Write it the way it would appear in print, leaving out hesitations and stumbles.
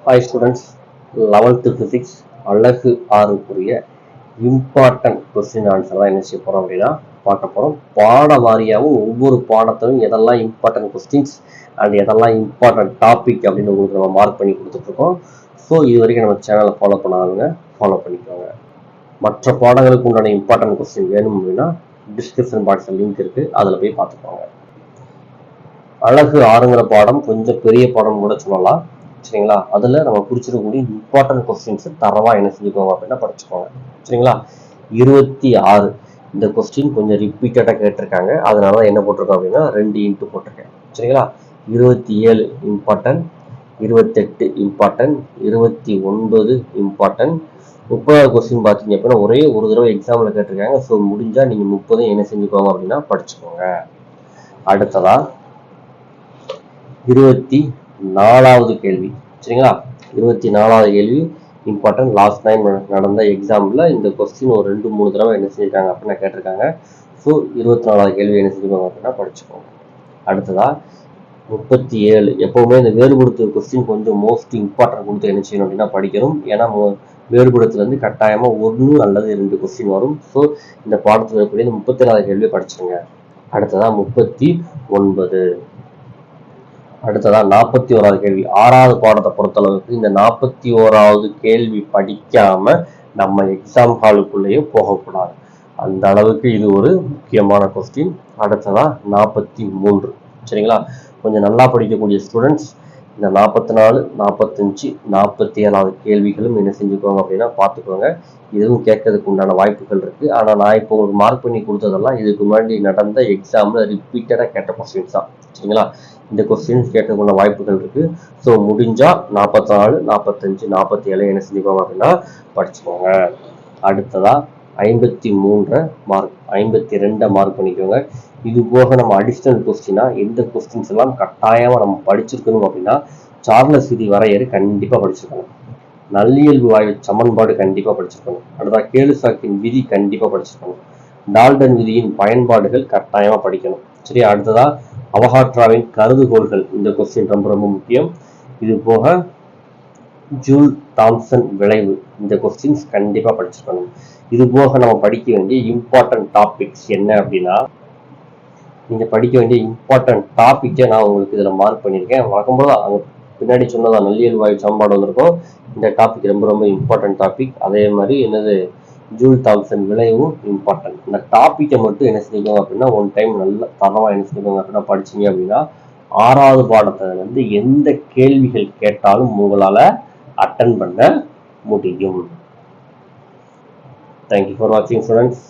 Hi students, 11th physics அழகு 6க்குரிய important question answer தான் என்ன செய்ய போகிறோம் அப்படின்னா பார்க்க போகிறோம். பாட வாரியாகவும் ஒவ்வொரு பாடத்திலும் எதெல்லாம் இம்பார்ட்டன்ட் கொஸ்டின்ஸ் அண்ட் எதெல்லாம் இம்பார்ட்டன்ட் டாபிக் அப்படின்னு உங்களுக்கு நம்ம மார்க் பண்ணி கொடுத்துட்ருக்கோம். ஸோ இது வரைக்கும் நம்ம சேனலை ஃபாலோ பண்ணாதவங்க ஃபாலோ பண்ணிக்கோங்க. மற்ற பாடங்களுக்கு உண்டான இம்பார்ட்டன்ட் கொஸ்டின் வேணும் அப்படின்னா டிஸ்கிரிப்ஷன் பாக்ஸில் லிங்க் இருக்குது, அதில் போய் பார்த்துக்கோங்க. அழகு 6ங்கிற பாடம் கொஞ்சம் பெரிய பாடம் கூட சொல்லலாம், சரிங்களா? அதில் நம்ம குறிச்சிடக்கூடிய இம்பார்ட்டன்ட் கொஸ்டின்ஸ் தரவா என்ன செஞ்சுக்கோங்க அப்படின்னா படிச்சுக்கோங்க, சரிங்களா? 26 இந்த கொஸ்டின் கொஞ்சம் ரிப்பீட்டடாக கேட்டிருக்காங்க, அதனால தான் என்ன போட்டிருக்கோம் அப்படின்னா 2 இன்ட்டு போட்டிருக்கேன், சரிங்களா? 27 இம்பார்ட்டன்ட், 28 இம்பார்ட்டன்ட், 29 இம்பார்ட்டன்ட். 30வது கொஸ்டின் பார்த்தீங்க அப்படின்னா ஒரே ஒரு தடவை எக்ஸாமில் கேட்டிருக்காங்க. ஸோ முடிஞ்சால் நீங்கள் 30 என்ன செஞ்சுக்கோங்க அப்படின்னா படிச்சுக்கோங்க. அடுத்ததா 24வது கேள்வி, சரிங்களா? 24வது கேள்வி இம்பார்ட்டன்ட். லாஸ்ட் டைம் நடந்த எக்ஸாம்பிள் இந்த கொஸ்டின் ஒரு 2-3 தடவை என்ன செஞ்சிருக்காங்க அப்படின்னா கேட்டிருக்காங்க. ஸோ 24வது கேள்வி என்ன செஞ்சுக்கோங்க அப்படின்னா படிச்சுக்கோங்க. அடுத்ததா 37 எப்பவுமே இந்த வேறுபடுத்துற கொஸ்டின் கொஞ்சம் மோஸ்ட் இம்பார்ட்டன்ட் கொடுத்து என்ன செய்யணும் அப்படின்னா படிக்கணும். ஏன்னா வேறுபடுத்துலேருந்து கட்டாயமாக 1 அல்லது 2 கொஸ்டின் வரும். ஸோ இந்த பாடத்தில் இருக்கக்கூடிய இந்த 37வது கேள்வியை படிச்சுருங்க. அடுத்ததா 39. அடுத்ததா 41வது கேள்வி. 6வது பாடத்தை பொறுத்தளவுக்கு இந்த 41வது கேள்வி படிக்காம நம்ம எக்ஸாம் ஹாலுக்குள்ளேயே போகக்கூடாது, அந்த அளவுக்கு இது ஒரு முக்கியமான கொஸ்டின். அடுத்ததா 43, சரிங்களா? கொஞ்சம் நல்லா படிக்கக்கூடிய ஸ்டூடெண்ட்ஸ் இந்த 44, 45, 47வது கேள்விகளும் என்ன செஞ்சுக்கோங்க அப்படின்னா பார்த்துக்கோங்க. இதுவும் கேட்கறதுக்கு உண்டான வாய்ப்புகள் இருக்குது. ஆனால் நான் இப்போ உங்களுக்கு மார்க் பண்ணி கொடுத்ததெல்லாம் இதுக்கு முன்னாடி நடந்த எக்ஸாமில் ரிப்பீட்டடாக கேட்ட கொஸ்டின்ஸ் தான், சரிங்களா? இந்த கொஸ்டின்ஸ் கேட்கறதுக்குள்ள வாய்ப்புகள் இருக்குது. ஸோ முடிஞ்சால் 44, 45, 47 என்ன செஞ்சுக்கோங்க அப்படின்னா படிச்சுக்கோங்க. அடுத்ததா 53 மார்க், 52 மார்க் பண்ணிக்கோங்க. இது போக நம்ம அடிஷ்னல் கொஸ்டினா எந்த கொஸ்டின்ஸ் எல்லாம் கட்டாயமாக நம்ம படிச்சிருக்கணும் அப்படின்னா சார்லஸ் விதி வரையறை கண்டிப்பாக படிச்சிருக்கணும், நல்லியல்பு வாயு சமன்பாடு கண்டிப்பாக படிச்சிருக்கணும், அடுத்தா கேலுசாக்கின் விதி கண்டிப்பாக படிச்சிருக்கணும், டால்டன் விதியின் பயன்பாடுகள் கட்டாயமாக படிக்கணும், சரி? அடுத்ததா அவகாட்ராவின் கருதுகோள்கள், இந்த கொஸ்டின் ரொம்ப ரொம்ப முக்கியம். இது போக ஜூல் தாம்சன் விளைவு, இந்த கொஸ்டின்ஸ் கண்டிப்பாக படிச்சிருக்கணும். இது போக நம்ம படிக்க வேண்டிய இம்பார்ட்டன்ட் டாபிக்ஸ் என்ன அப்படின்னா நீங்கள் படிக்க வேண்டிய இம்பார்ட்டன்ட் டாப்பிக்கை நான் உங்களுக்கு இதில் மார்க் பண்ணியிருக்கேன். வழக்கம்போது அங்கே பின்னாடி சொன்னதான் நல்லியல் வாயு சமன்பாடு வந்திருக்கும். இந்த டாபிக் ரொம்ப ரொம்ப இம்பார்ட்டன்ட் டாபிக். அதே மாதிரி என்னது ஜூல் தாம்சன் விளைவும் இம்பார்ட்டன்ட். இந்த டாப்பிக்கை மட்டும் என்ன செஞ்சுக்கோங்க அப்படின்னா ஒன் டைம் நல்ல தரமாக என்ன செஞ்சுக்கோங்க அப்படின்னா படிச்சிங்க அப்படின்னா 6வது பாடத்தை எந்த கேள்விகள் கேட்டாலும் உங்களால் அட்டன் பண்ண முடியும். தேங்க்யூ ஃபார் வாட்சிங் ஸ்டூடெண்ட்ஸ்.